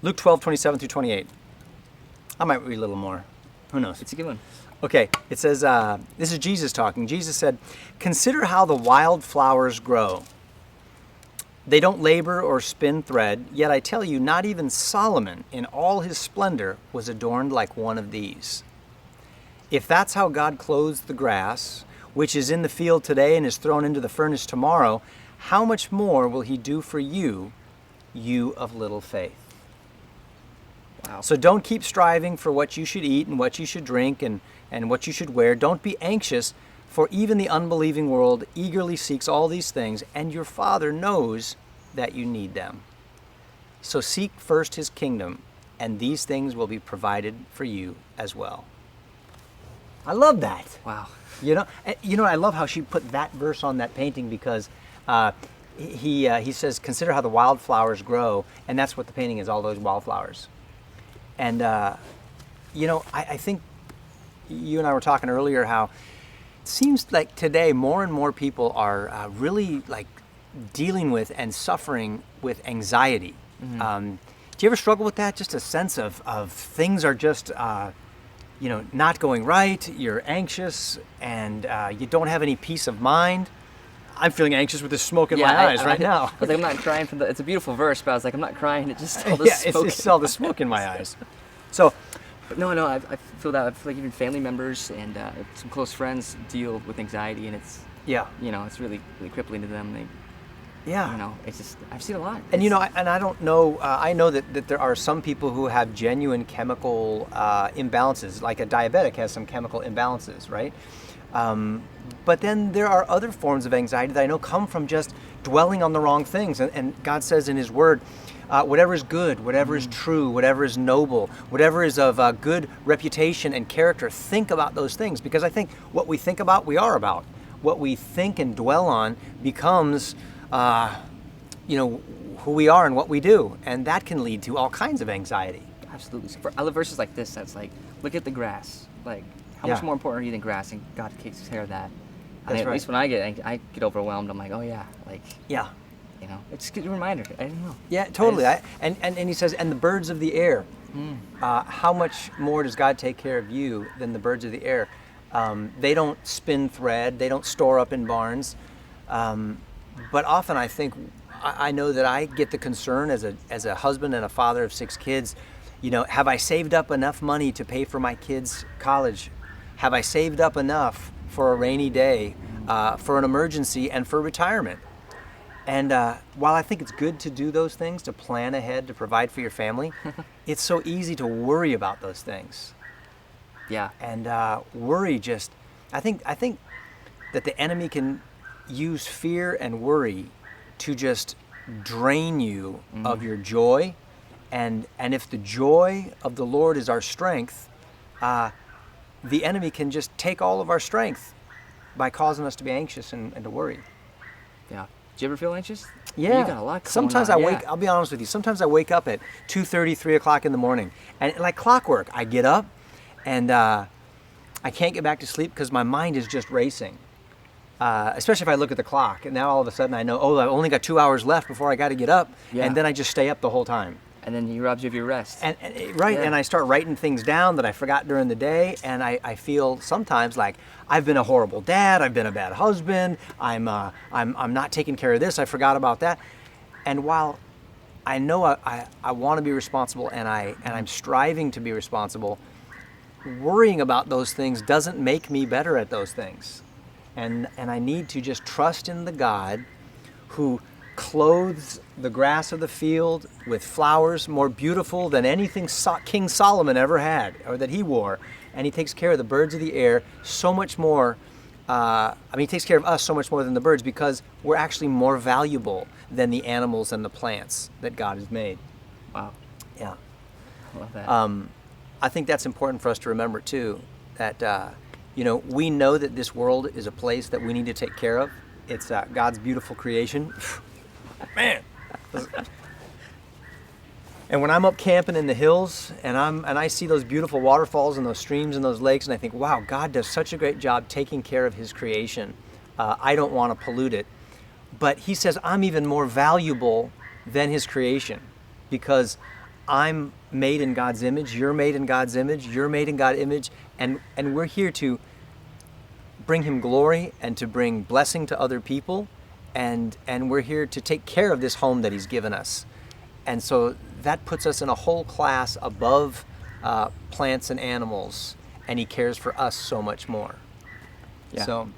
Luke 12:27 through 28. I might read a little more. Who knows? It's a good one. Okay, it says, this is Jesus talking. Jesus said, "Consider how the wild flowers grow. They don't labor or spin thread, yet I tell you, not even Solomon in all his splendor was adorned like one of these. If that's how God clothes the grass, which is in the field today and is thrown into the furnace tomorrow, how much more will he do for you, you of little faith?" Wow. So don't keep striving for what you should eat and what you should drink and what you should wear. Don't be anxious, for even the unbelieving world eagerly seeks all these things, and your Father knows that you need them. So seek first his kingdom, and these things will be provided for you as well. I love that. Wow. I love how she put that verse on that painting, because he says, "Consider how the wildflowers grow," and that's what the painting is, all those wildflowers. And, I think you and I were talking earlier how it seems like today more and more people are really like dealing with and suffering with anxiety. Mm-hmm. Do you ever struggle with that? Just a sense of things are just, not going right. You're anxious and you don't have any peace of mind. I'm feeling anxious with the smoke in my eyes right now. I was like, I'm not crying from it's a beautiful verse, but I was like, I'm not crying. It's just all the smoke. It's all the smoke in my eyes. So, but no, I feel that. I feel like even family members and some close friends deal with anxiety, and it's it's really really crippling to them. It's just I've seen a lot. And I don't know. I know that there are some people who have genuine chemical imbalances, like a diabetic has some chemical imbalances, right? But then there are other forms of anxiety that I know come from just dwelling on the wrong things. And God says in his word, whatever is good, whatever is true, whatever is noble, whatever is of good reputation and character, think about those things. Because I think what we think about, we are about. What we think and dwell on becomes, who we are and what we do. And that can lead to all kinds of anxiety. Absolutely. So I love verses like this. That's like, look at the grass. Like, how much more important are you than grass? And God takes care of that. That's at least when I get overwhelmed, I'm like, oh yeah, it's a good reminder. I didn't know. Yeah, totally. And he says, and the birds of the air. How much more does God take care of you than the birds of the air? They don't spin thread. They don't store up in barns. But often I know that I get the concern as a husband and a father of 6 kids. Have I saved up enough money to pay for my kids' college? Have I saved up enough for a rainy day, for an emergency, and for retirement? And while I think it's good to do those things, to plan ahead, to provide for your family, it's so easy to worry about those things. Yeah. And worry I think that the enemy can use fear and worry to just drain you of your joy. And if the joy of the Lord is our strength, the enemy can just take all of our strength by causing us to be anxious and to worry. Yeah. Do you ever feel anxious? Yeah. You got a lot going Sometimes on. I'll be honest with you, sometimes I wake up at 2:30, 3 o'clock in the morning. And like clockwork, I get up and I can't get back to sleep because my mind is just racing. Especially if I look at the clock. And now all of a sudden I know, I've only got 2 hours left before I got to get up. Yeah. And then I just stay up the whole time. And then he robs you of your rest. And I start writing things down that I forgot during the day, and I feel sometimes like I've been a horrible dad, I've been a bad husband, I'm not taking care of this, I forgot about that. And while I know I want to be responsible and I'm striving to be responsible, worrying about those things doesn't make me better at those things. And I need to just trust in the God who clothes the grass of the field with flowers more beautiful than anything King Solomon ever had or that he wore. And he takes care of the birds of the air so much more. He takes care of us so much more than the birds because we're actually more valuable than the animals and the plants that God has made. Wow. Yeah. I love that. I think that's important for us to remember too, that, we know that this world is a place that we need to take care of. It's God's beautiful creation. Man. And when I'm up camping in the hills and I see those beautiful waterfalls and those streams and those lakes, and I think, wow, God does such a great job taking care of his creation. I don't want to pollute it. But he says I'm even more valuable than his creation because I'm made in God's image, you're made in God's image, you're made in God's image, and we're here to bring him glory and to bring blessing to other people, and we're here to take care of this home that he's given us. And so that puts us in a whole class above plants and animals, and he cares for us so much more. Yeah. So